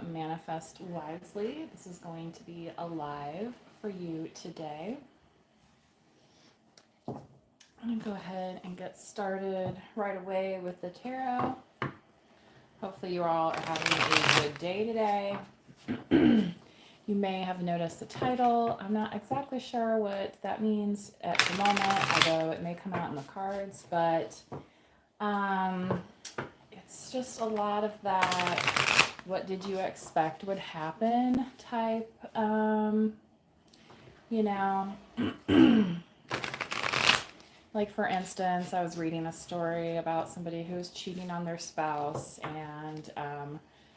Manifest Wisely. This is going to be alive for you today. I'm going to go ahead and get started right away with the tarot. Hopefully, you all are having a good day today. You may have noticed the title. I'm not exactly sure what that means at the moment, although it may come out in the cards, but it's just a lot of that what did you expect would happen type, you know. Like, for instance, I was reading a story about somebody who was cheating on their spouse, and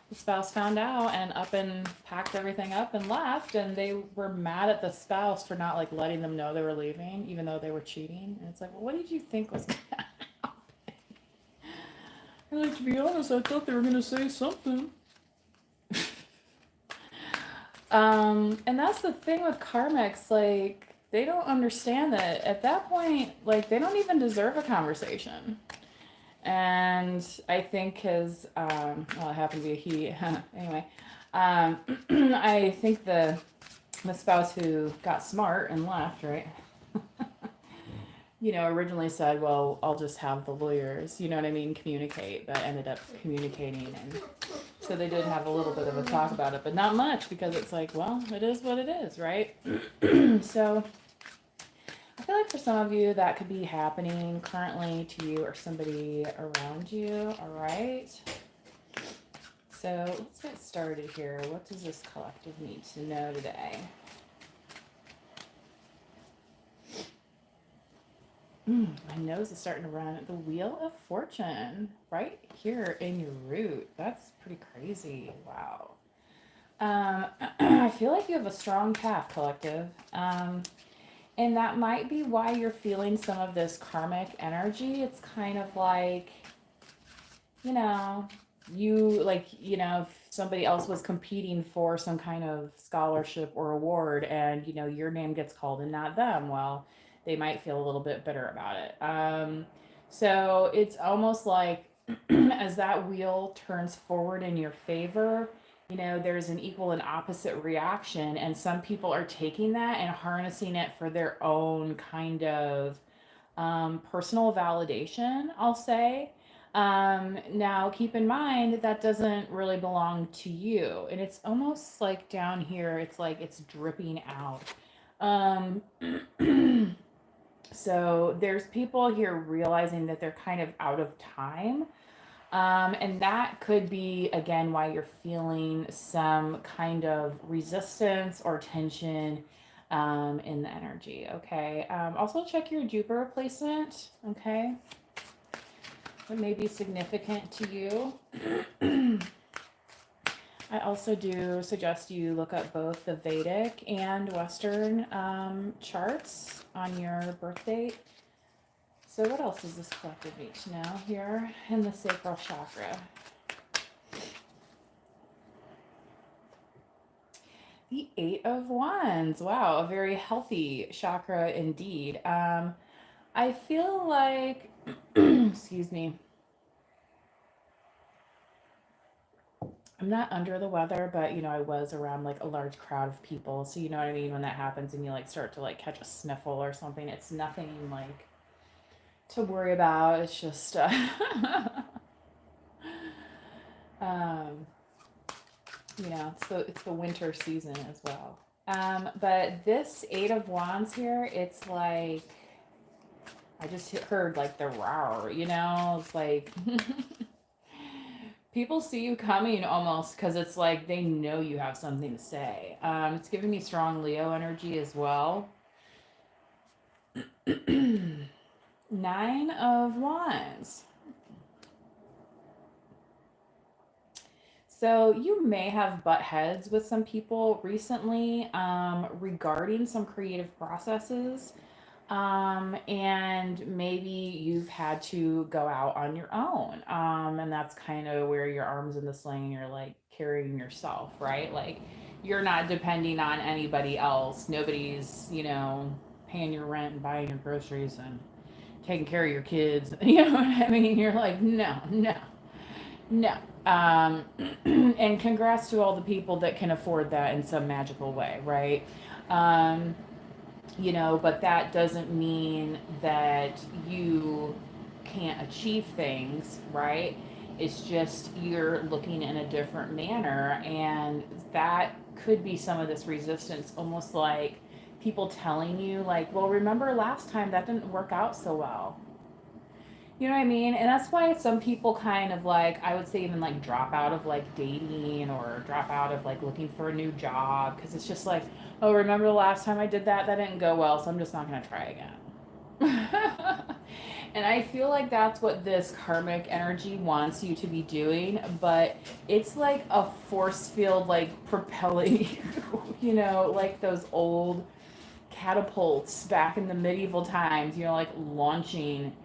the spouse found out and up and packed everything up and left, and they were mad at the spouse for not like letting them know they were leaving, even though they were cheating. And it's like, well, what did you think was going to happen? And like, to be honest, I thought they were going to say something. And that's the thing with karmics, like, they don't understand that at that point, like, they don't even deserve a conversation. And I think his, well, it happened to be a he, anyway, I think the spouse who got smart and left, right, originally said, well, I'll just have the lawyers, you know what I mean, communicate, but ended up communicating. And so they did have a little bit of a talk about it, but not much, because it's like, well, it is what it is, right? So I feel like for some of you that could be happening currently to you or somebody around you, all right? So let's get started here. What does this collective need to know today? My nose is starting to run. The Wheel of Fortune right here in your root. That's pretty crazy. Wow. I feel like you have a strong path, collective. And that might be why you're feeling some of this karmic energy. It's kind of like, if somebody else was competing for some kind of scholarship or award, and, your name gets called and not them, well, they might feel a little bit bitter about it. So it's almost like as that wheel turns forward in your favor, there's an equal and opposite reaction, and some people are taking that and harnessing it for their own kind of personal validation, I'll say. Now, keep in mind that doesn't really belong to you, and it's almost like down here, it's like it's dripping out. So there's people here realizing that they're kind of out of time. And that could be, again, why you're feeling some kind of resistance or tension in the energy, okay? Also, check your Jupiter placement, okay? It may be significant to you. I also do suggest you look up both the Vedic and Western charts on your birth date. So what else does this collective need to know here in the sacral chakra? The Eight of Wands. Wow, a very healthy chakra indeed. I feel like, excuse me, I'm not under the weather, but I was around like a large crowd of people. So you know what I mean? When that happens and you like start to like catch a sniffle or something, it's nothing like to worry about. It's just it's the winter season as well. But this Eight of Wands here, it's like I just heard like the roar, it's like people see you coming almost because it's like they know you have something to say. It's giving me strong Leo energy as well. Nine of Wands. So you may have butt heads with some people recently regarding some creative processes. And maybe you've had to go out on your own. And that's kind of where your arms in the sling and you're like carrying yourself, right? Like you're not depending on anybody else. Nobody's, paying your rent and buying your groceries and taking care of your kids. You know what I mean? You're like, no, no, no. Um, and congrats to all the people that can afford that in some magical way, right? Um, but that doesn't mean that you can't achieve things, right? It's just you're looking in a different manner, and that could be some of this resistance, almost like people telling you, like, well, remember last time that didn't work out so well. You know what I mean? And that's why some people kind of like, I would say, even like drop out of like dating or drop out of like looking for a new job because it's just like, oh, remember the last time I did that? That didn't go well, so I'm just not going to try again. And I feel like that's what this karmic energy wants you to be doing, but it's like a force field, like propelling, like those old catapults back in the medieval times, like launching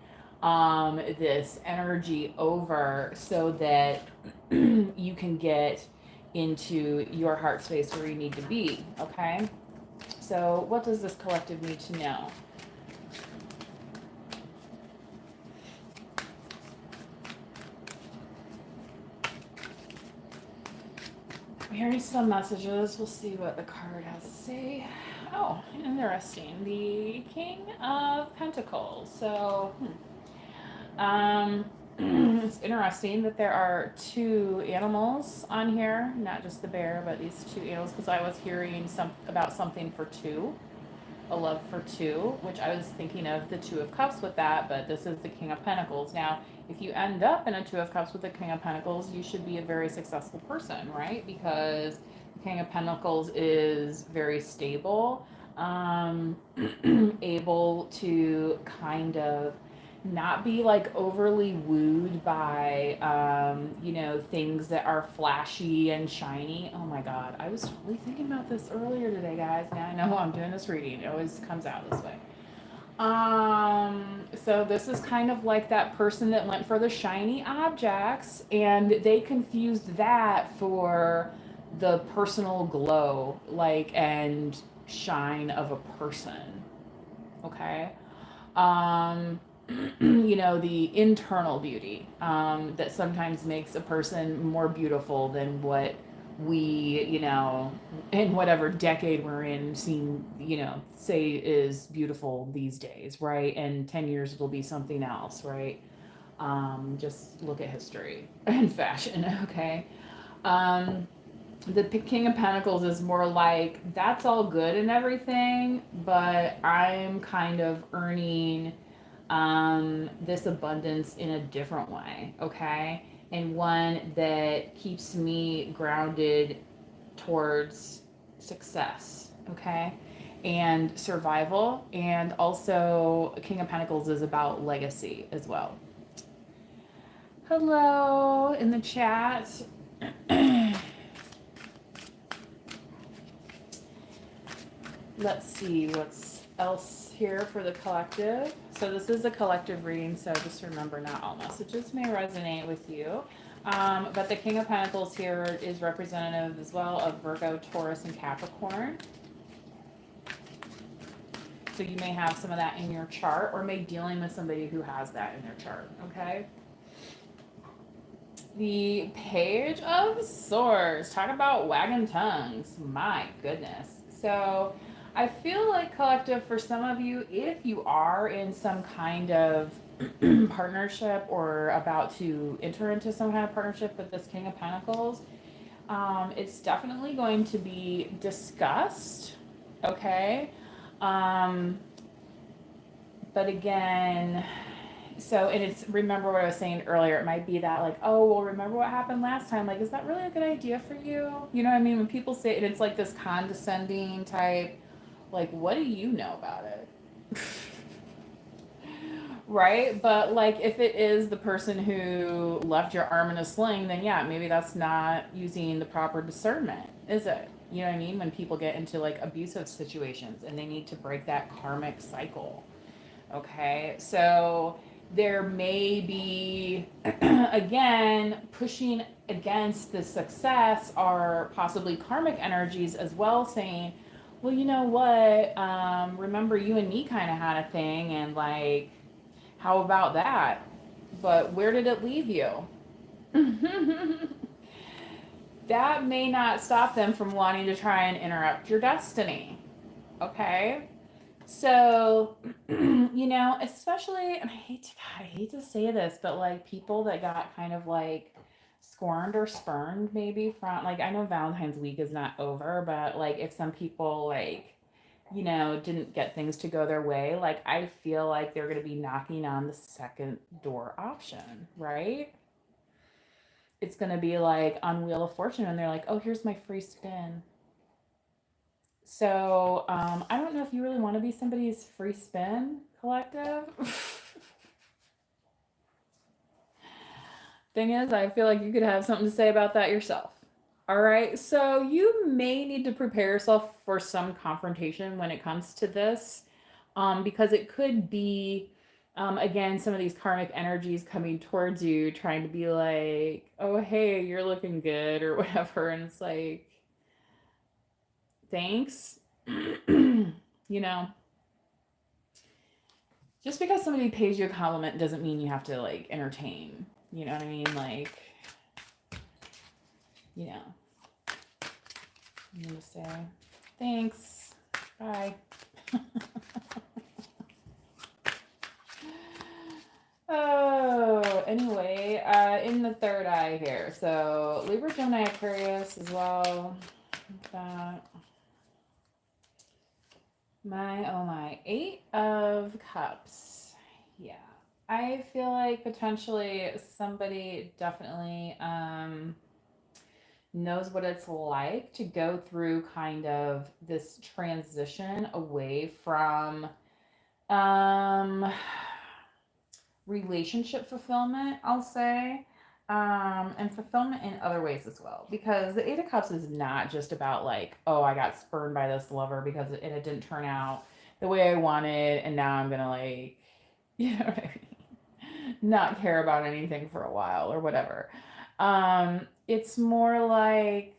this energy over so that you can get into your heart space where you need to be. Okay, so what does this collective need to know? Here's some messages. We'll see what the card has to say. Oh, interesting. The King of Pentacles. So, it's interesting that there are two animals on here, not just the bear, but these two animals, because I was hearing about something for two, a love for two, which I was thinking of the Two of Cups with that, but this is the King of Pentacles. Now, if you end up in a Two of Cups with the King of Pentacles, you should be a very successful person, right? Because the King of Pentacles is very stable, able to kind of not be like overly wooed by things that are flashy and shiny. Oh my god, I was totally thinking about this earlier today, guys. Now I know I'm doing this reading, it always comes out this way. So this is kind of like that person that went for the shiny objects and they confused that for the personal glow, like, and shine of a person. Okay. The internal beauty that sometimes makes a person more beautiful than what we, in whatever decade we're in, say is beautiful these days, right? And 10 years it'll be something else, right? Just look at history and fashion, okay? The King of Pentacles is more like, that's all good and everything, but I'm kind of earning this abundance in a different way, okay? And one that keeps me grounded towards success, okay? And survival. And also, King of Pentacles is about legacy as well. Hello in the chat. Let's see what's else here for the collective. So this is a collective reading, so just remember not all messages may resonate with you. But the King of Pentacles here is representative as well of Virgo, Taurus, and Capricorn. So you may have some of that in your chart, or may dealing with somebody who has that in their chart, okay? The Page of Swords. Talk about wagging tongues. My goodness. So I feel like, collective, for some of you, if you are in some kind of partnership or about to enter into some kind of partnership with this King of Pentacles, it's definitely going to be discussed, okay? But again, so, and it's, remember what I was saying earlier, it might be that like, oh, well, remember what happened last time? Like, is that really a good idea for you? You know what I mean? When people say it, it's like this condescending type, like, what do you know about it? Right? But like, if it is the person who left your arm in a sling, then yeah, maybe that's not using the proper discernment, is it? You know what I mean? When people get into like abusive situations and they need to break that karmic cycle. Okay, so there may be, again, pushing against the success are possibly karmic energies as well, saying, well, you know what, remember you and me kind of had a thing, and like, how about that? But where did it leave you? that may not stop them from wanting to try and interrupt your destiny. Okay? So, especially, and I hate to say this, but like people that got kind of like scorned or spurned maybe from, like, I know Valentine's week is not over, but like if some people like, didn't get things to go their way, like I feel like they're going to be knocking on the second door option, right? It's going to be like on Wheel of Fortune and they're like, oh, here's my free spin. So I don't know if you really want to be somebody's free spin collective. Thing is, I feel like you could have something to say about that yourself. All right, so you may need to prepare yourself for some confrontation when it comes to this, because it could be, again, some of these karmic energies coming towards you, trying to be like, oh, hey, you're looking good, or whatever. And it's like, thanks. you know, just because somebody pays you a compliment doesn't mean you have to like entertain. You know what I mean? Like, you know, I'm gonna say thanks. Bye. Oh, anyway, in the third eye here. So Libra, Gemini, Aquarius as well. That. My, oh my, Eight of Cups. Yeah. I feel like potentially somebody definitely knows what it's like to go through kind of this transition away from um, relationship fulfillment, I'll say, and fulfillment in other ways as well. Because the Eight of Cups is not just about like, oh, I got spurned by this lover because it didn't turn out the way I wanted, and now I'm gonna like, you know what I mean? Not care about anything for a while or whatever. It's more like,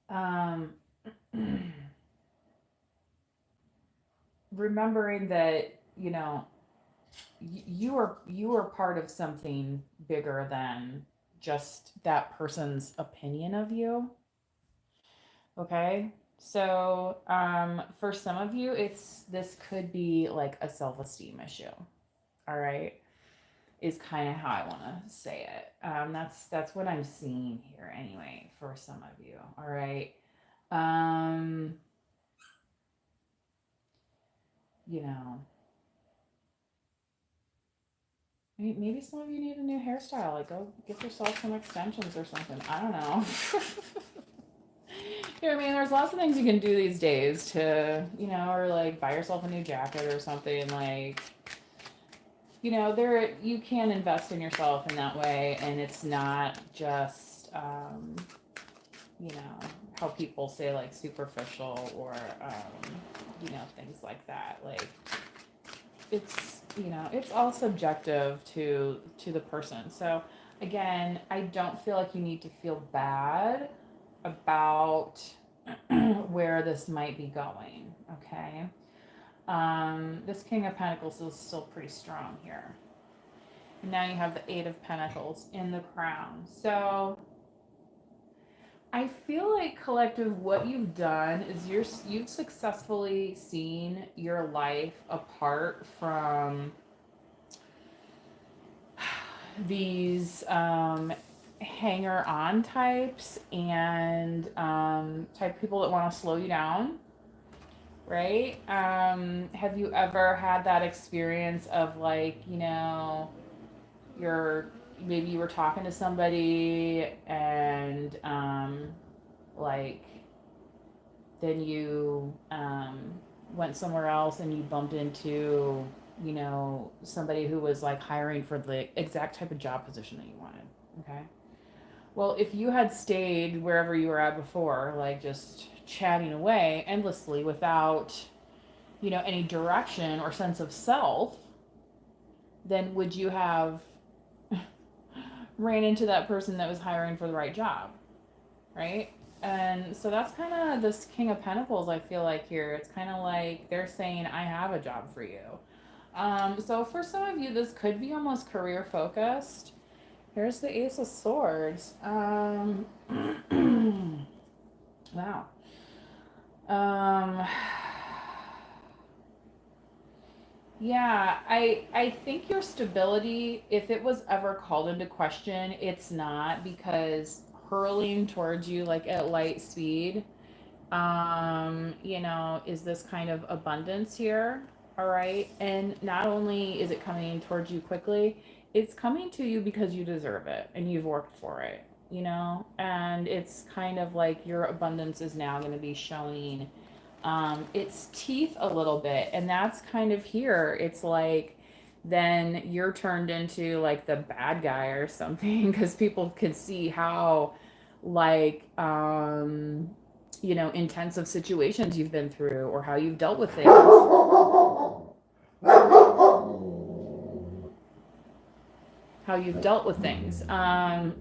um, remembering that you are part of something bigger than just that person's opinion of you. Okay, so for some of you, this could be like a self-esteem issue. All right, is kind of how I want to say it. That's what I'm seeing here anyway for some of you. All right. um you know maybe some of you need a new hairstyle. Like, go get yourself some extensions or something. I don't know. You know what I mean? There's lots of things you can do these days to, or like buy yourself a new jacket or something. Like, there you can invest in yourself in that way, and it's not just, you know, how people say like superficial or, things like that. Like, it's all subjective to the person. So again, I don't feel like you need to feel bad about where this might be going. Okay. This King of Pentacles is still pretty strong here. And now you have the Eight of Pentacles in the crown. So I feel like, collective, what you've done is you've successfully seen your life apart from these hanger on types and type people that want to slow you down, right? Have you ever had that experience of like, you're maybe you were talking to somebody and like then you went somewhere else and you bumped into somebody who was like hiring for the exact type of job position that you wanted. Okay, well, if you had stayed wherever you were at before, like just chatting away endlessly without any direction or sense of self, then would you have ran into that person that was hiring for the right job, right? And so that's kind of this King of Pentacles, I feel like here. It's kind of like they're saying, I have a job for you. So for some of you, this could be almost career focused. Here's the Ace of Swords. Wow. Um, yeah, I think your stability, if it was ever called into question, it's not, because hurling towards you like at light speed, is this kind of abundance here, all right? And not only is it coming towards you quickly, it's coming to you because you deserve it and you've worked for it, and it's kind of like your abundance is now going to be showing its teeth a little bit. And that's kind of here. It's like then you're turned into like the bad guy or something because people can see how like intensive situations you've been through or how you've dealt with things. How you've dealt with things. And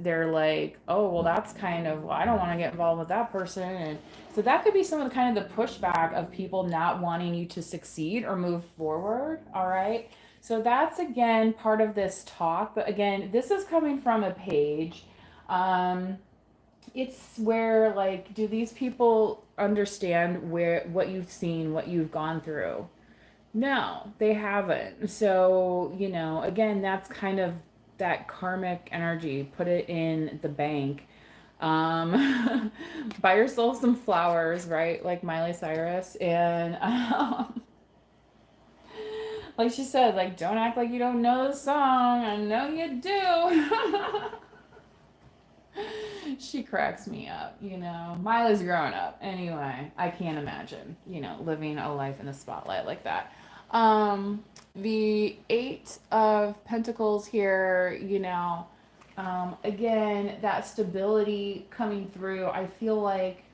they're like, oh, well, that's kind of, well, I don't want to get involved with that person. And so that could be some of the kind of the pushback of people not wanting you to succeed or move forward. All right. So that's again part of this talk. But again, this is coming from a page. It's where, like, do these people understand what you've seen, what you've gone through? No, they haven't. So, again, that's kind of that karmic energy. Put it in the bank. Buy yourself some flowers, right? Like Miley Cyrus. And, like she said, like, don't act like you don't know the song. I know you do. She cracks me up, Miley's growing up. Anyway, I can't imagine, living a life in the spotlight like that. The Eight of Pentacles here, again, that stability coming through. I feel like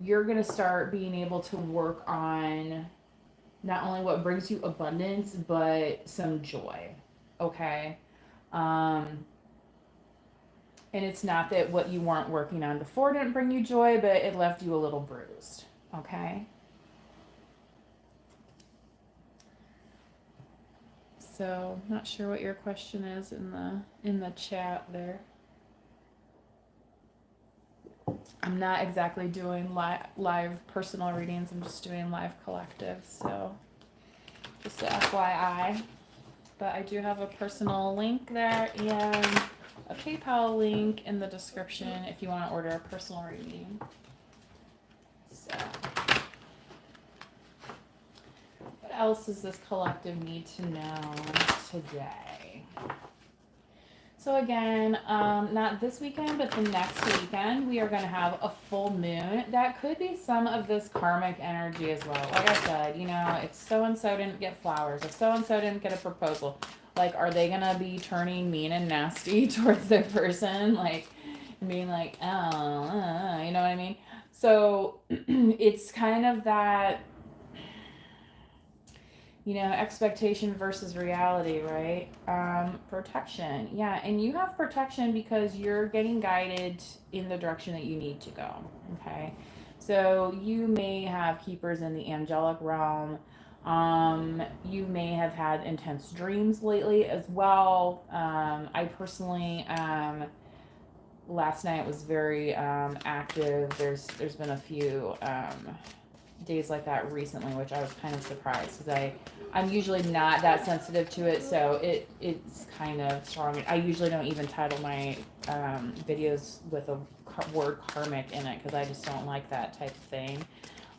you're going to start being able to work on not only what brings you abundance, but some joy. Okay. And it's not that what you weren't working on before didn't bring you joy, but it left you a little bruised. Okay. So, not sure what your question is in the chat there. I'm not exactly doing live personal readings. I'm just doing live collective. So, just FYI. But I do have a personal link there and a PayPal link in the description if you want to order a personal reading. So, what else does this collective need to know today? So again, not this weekend, but the next weekend, we are going to have a full moon. That could be some of this karmic energy as well. Like I said, if so-and-so didn't get flowers, if so-and-so didn't get a proposal, like, are they going to be turning mean and nasty towards their person? Like, being like, oh, you know what I mean? So it's kind of that, expectation versus reality, right? Protection. Yeah, and you have protection because you're getting guided in the direction that you need to go. Okay. So you may have keepers in the angelic realm. You may have had intense dreams lately as well. I personally, last night was very active. There's been a few days like that recently, which I was kind of surprised because I'm usually not that sensitive to it, so it's kind of strong. I usually don't even title my videos with a word karmic in it because I just don't like that type of thing.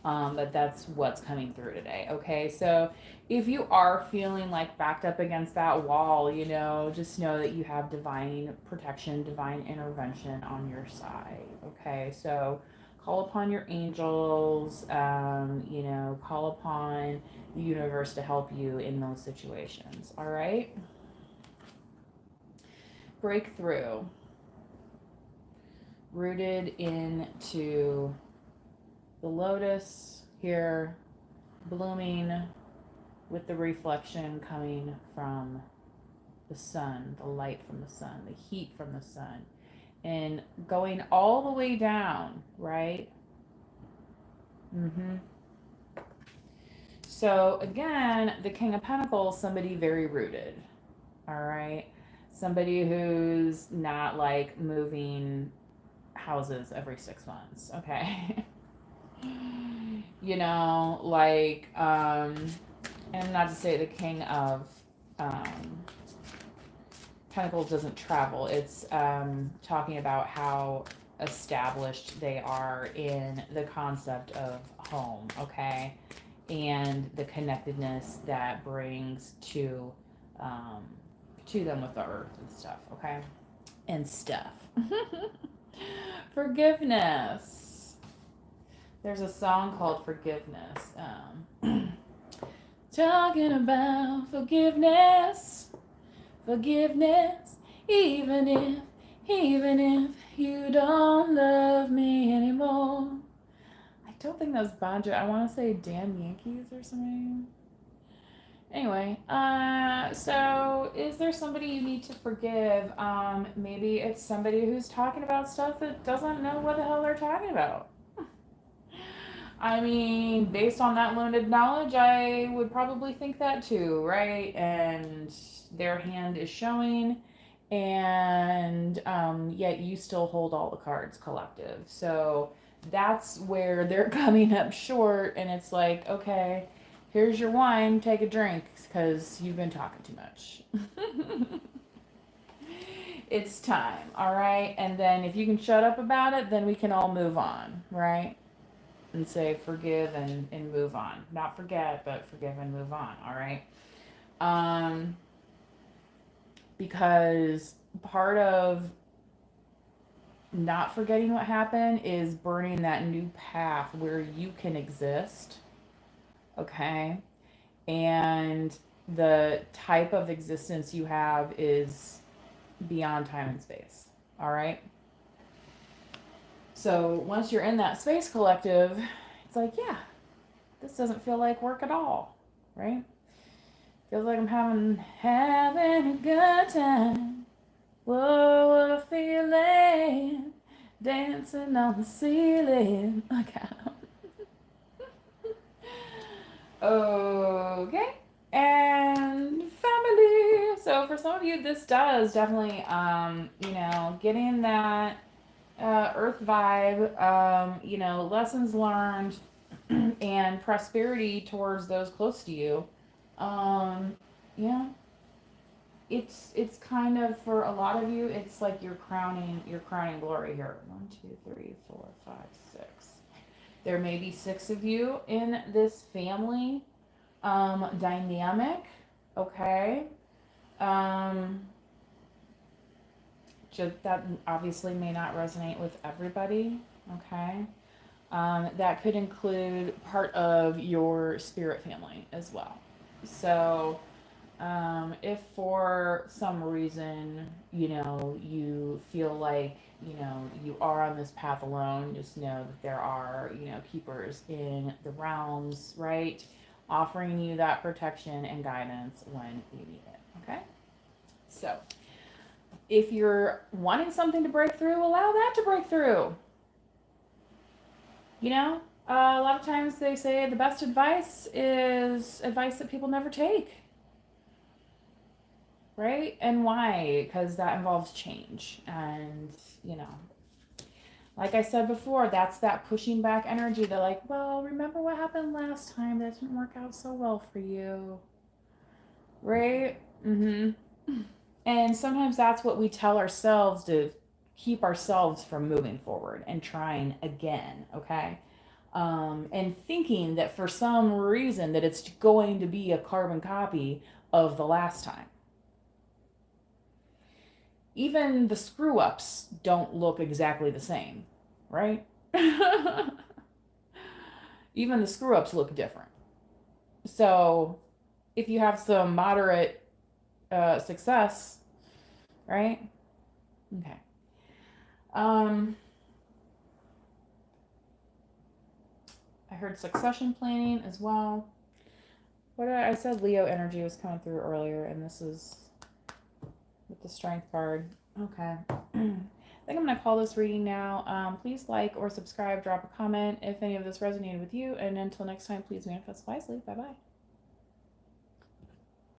But that's what's coming through today. Okay, so if you are feeling like backed up against that wall, just know that you have divine protection, divine intervention on your side. Okay, so call upon your angels, call upon the universe to help you in those situations. All right. Breakthrough. Rooted into the lotus here, blooming with the reflection coming from the sun, the light from the sun, the heat from the sun, and going all the way down, right? So again, the King of Pentacles, somebody very rooted. All right. Somebody who's not like moving houses every 6 months. Okay. You know, like, and not to say the king of um, Pentacles doesn't travel. It's talking about how established they are in the concept of home, okay? And the connectedness that brings um, to them with the earth and stuff, okay? And stuff. Forgiveness. There's a song called Forgiveness. Talking about forgiveness, forgiveness, even if you don't love me anymore. I don't think that's Bon Jovi. I want to say Damn Yankees or something. Anyway, so is there somebody you need to forgive? Maybe it's somebody who's talking about stuff that doesn't know what the hell they're talking about. I mean, based on that limited knowledge, I would probably think that too, right? And their hand is showing, and yet you still hold all the cards collective. So that's where they're coming up short, and it's like, okay, here's your wine, take a drink, because you've been talking too much. It's time, all right? And then if you can shut up about it, then we can all move on, right? And say forgive and move on. Not forget, but forgive and move on, all right? Because part of not forgetting what happened is burning that new path where you can exist, okay? And the type of existence you have is beyond time and space, all right? So once you're in that space collective, it's like, yeah, this doesn't feel like work at all, right? Feels like I'm having a good time. Whoa, what a feeling, dancing on the ceiling. Okay. Okay. And family. So for some of you, this does definitely, getting that earth vibe, lessons learned and prosperity towards those close to you. Um, yeah, it's kind of for a lot of you, it's like you're crowning glory here. 1, 2, 3, 4, 5, 6. There may be 6 of you in this family dynamic. Okay. Um, that obviously may not resonate with everybody. Okay. That could include part of your spirit family as well. So, if for some reason, you feel like, you are on this path alone, just know that there are, keepers in the realms, right? Offering you that protection and guidance when you need it. Okay? So, if you're wanting something to break through, allow that to break through. A lot of times they say the best advice is advice that people never take. Right? And why? Because that involves change. And, like I said before, that's that pushing back energy. They're like, well, remember what happened last time? That didn't work out so well for you. Right? Mm-hmm. And sometimes that's what we tell ourselves to keep ourselves from moving forward and trying again, okay? And thinking that for some reason that it's going to be a carbon copy of the last time. Even the screw ups don't look exactly the same, right? Even the screw ups look different. So if you have some moderate success, right? Okay. I heard succession planning as well. I said Leo energy was coming through earlier, and this is with the strength card. Okay. I think I'm going to call this reading now. Please like or subscribe, drop a comment if any of this resonated with you. And until next time, please manifest wisely. Bye-bye.